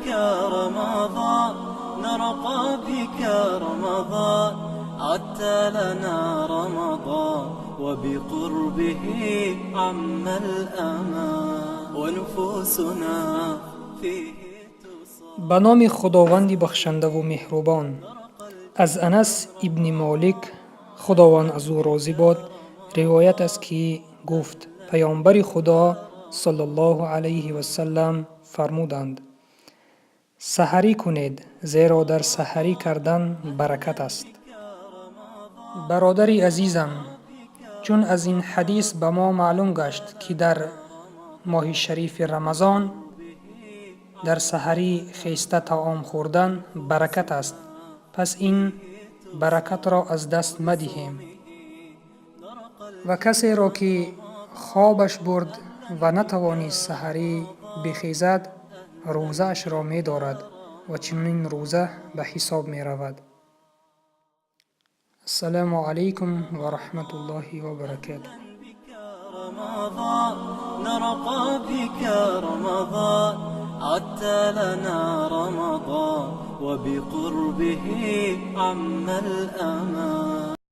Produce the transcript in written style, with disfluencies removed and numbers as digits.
بك رمضان نرقى بك رمضان عدت لنا رمضان وبقربه عم الأمان ونفوسنا فيه تصاب. به نام خداوند بخشنده و مهربان. از انس ابن مالک خداوند از او راضی باد روایت است که گفت پیامبر خدا صلی الله علیه و سلم فرمودند سحری کنید زیرا در سحری کردن برکت است. برادری عزیزم، چون از این حدیث به ما معلوم گشت که در ماه شریف رمضان در سحری خیسته طعام خوردن برکت است، پس این برکت را از دست مدهیم. و کسی را که خوابش برد و نتوانست سحری بخیزد روزه اش را می دارد و چنین روزه به حساب می رود. السلام علیکم و رحمت الله و برکاته. رمضان نرقى بك رمضان عدت لنا رمضان وبقربه عم الأمان.